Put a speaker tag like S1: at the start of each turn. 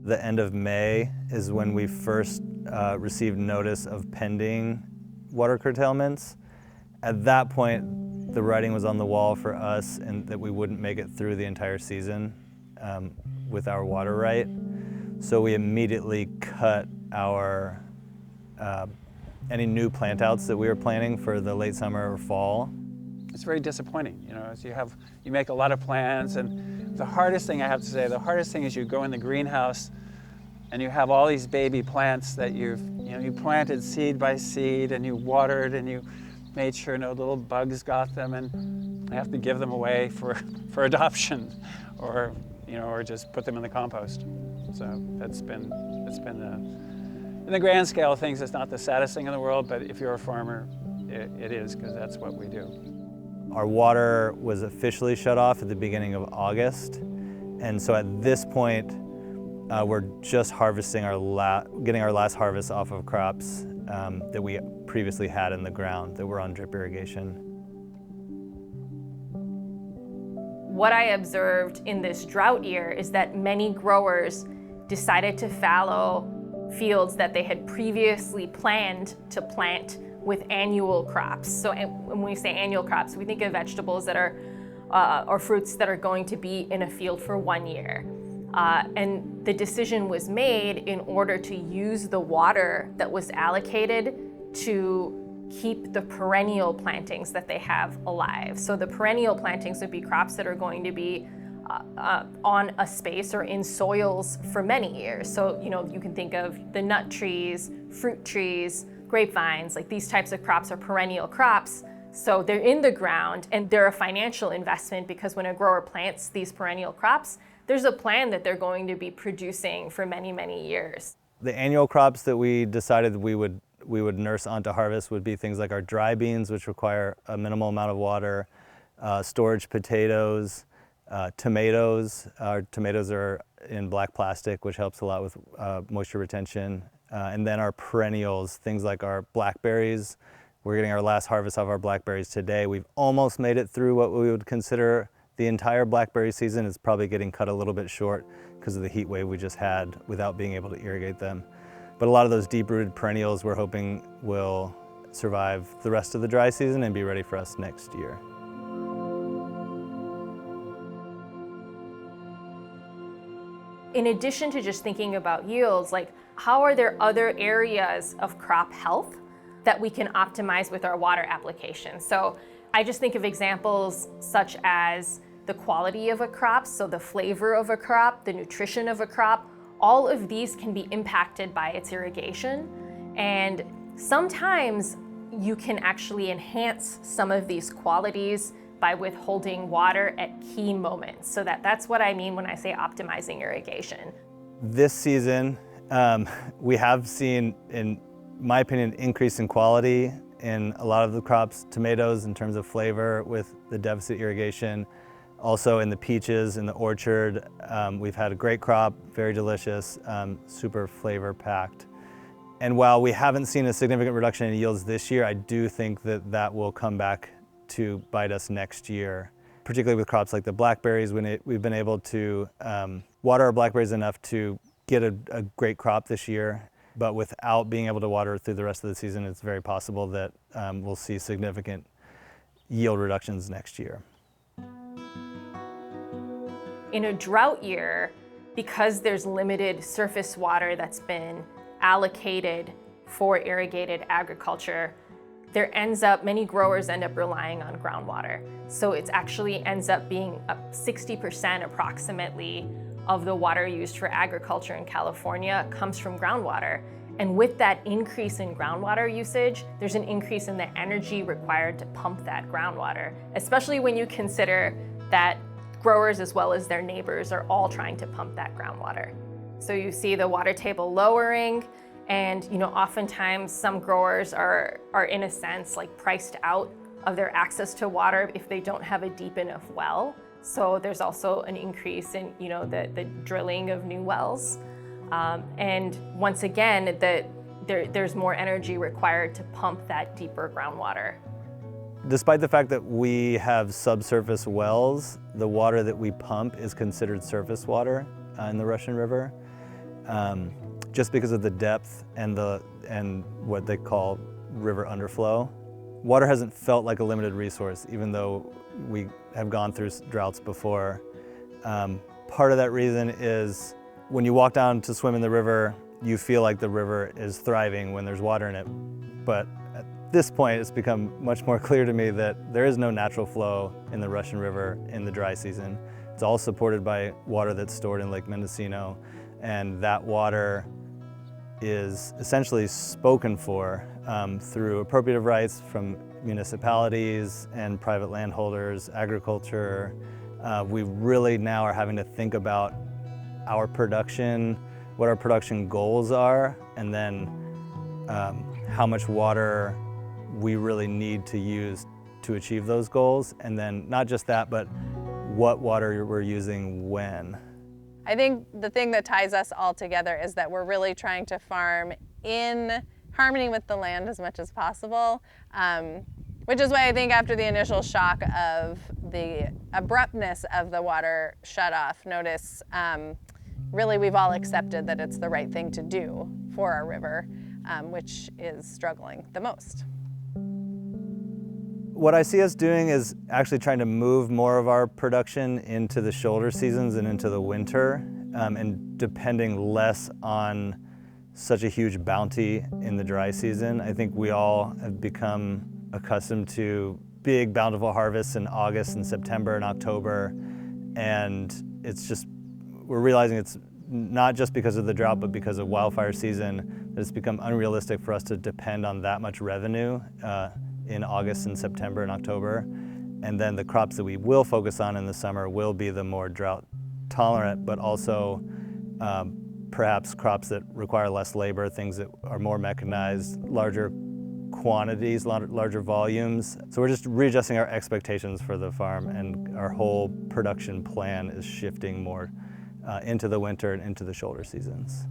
S1: the end of May is when we first received notice of pending water curtailments. At that point, the writing was on the wall for us and that we wouldn't make it through the entire season with our water right. So we immediately cut our any new plant outs that we were planning for the late summer or fall.
S2: It's very disappointing, you know, as you make a lot of plans, and the hardest thing, I have to say, the hardest thing is you go in the greenhouse and you have all these baby plants that you planted seed by seed, and you watered and you made sure no little bugs got them, and you have to give them away for adoption, or just put them in the compost. So that's been in the grand scale of things, it's not the saddest thing in the world, but if you're a farmer, it is, because that's what we do.
S1: Our water was officially shut off at the beginning of August, and so at this point, we're just harvesting getting our last harvest off of crops that we previously had in the ground that were on drip irrigation.
S3: What I observed in this drought year is that many growers decided to fallow fields that they had previously planned to plant with annual crops. So when we say annual crops, we think of vegetables that are, or fruits that are going to be in a field for 1 year. And the decision was made in order to use the water that was allocated to keep the perennial plantings that they have alive. So the perennial plantings would be crops that are going to be on a space or in soils for many years. So, you can think of the nut trees, fruit trees, grapevines, like these types of crops are perennial crops. So they're in the ground and they're a financial investment, because when a grower plants these perennial crops, there's a plan that they're going to be producing for many, many years.
S1: The annual crops that we decided we would nurse onto harvest would be things like our dry beans, which require a minimal amount of water, storage potatoes, tomatoes. Our tomatoes are in black plastic, which helps a lot with moisture retention. And then our perennials, things like our blackberries. We're getting our last harvest of our blackberries today. We've almost made it through what we would consider the entire blackberry season. It's probably getting cut a little bit short because of the heat wave we just had without being able to irrigate them. But a lot of those deep-rooted perennials we're hoping will survive the rest of the dry season and be ready for us next year.
S3: In addition to just thinking about yields, like how are there other areas of crop health that we can optimize with our water application? So I just think of examples such as the quality of a crop, so the flavor of a crop, the nutrition of a crop. All of these can be impacted by its irrigation, and sometimes you can actually enhance some of these qualities by withholding water at key moments. So that's what I mean when I say optimizing irrigation.
S1: This season, we have seen, in my opinion, increase in quality in a lot of the crops, tomatoes in terms of flavor with the deficit irrigation. Also in the peaches in the orchard, we've had a great crop, very delicious, super flavor packed. And while we haven't seen a significant reduction in yields this year, I do think that will come back to bite us next year, particularly with crops like the blackberries. We've been able to water our blackberries enough to get a great crop this year, but without being able to water through the rest of the season, it's very possible that we'll see significant yield reductions next year.
S3: In a drought year, because there's limited surface water that's been allocated for irrigated agriculture, many growers end up relying on groundwater. So it actually ends up being 60% approximately of the water used for agriculture in California comes from groundwater. And with that increase in groundwater usage, there's an increase in the energy required to pump that groundwater, especially when you consider that growers as well as their neighbors are all trying to pump that groundwater. So you see the water table lowering, and oftentimes some growers are in a sense like priced out of their access to water if they don't have a deep enough well. So there's also an increase in the drilling of new wells. And once again, there's more energy required to pump that deeper groundwater.
S1: Despite the fact that we have subsurface wells, the water that we pump is considered surface water in the Russian River. just because of the depth and what they call river underflow. Water hasn't felt like a limited resource, even though we have gone through droughts before. Part of that reason is when you walk down to swim in the river, you feel like the river is thriving when there's water in it. But at this point, it's become much more clear to me that there is no natural flow in the Russian River in the dry season. It's all supported by water that's stored in Lake Mendocino, and that water is essentially spoken for through appropriative rights from municipalities and private landholders, agriculture. We really now are having to think about our production, what our production goals are, and then how much water we really need to use to achieve those goals. And then not just that, but what water we're using when.
S4: I think the thing that ties us all together is that we're really trying to farm in harmony with the land as much as possible, which is why I think after the initial shock of the abruptness of the water shutoff notice, really we've all accepted that it's the right thing to do for our river, which is struggling the most.
S1: What I see us doing is actually trying to move more of our production into the shoulder seasons and into the winter, and depending less on such a huge bounty in the dry season. I think we all have become accustomed to big bountiful harvests in August and September and October, and we're realizing it's not just because of the drought, but because of wildfire season, that it's become unrealistic for us to depend on that much revenue in August and September and October. And then the crops that we will focus on in the summer will be the more drought tolerant, but also perhaps crops that require less labor, things that are more mechanized, larger quantities, larger volumes. So we're just readjusting our expectations for the farm, and our whole production plan is shifting more into the winter and into the shoulder seasons.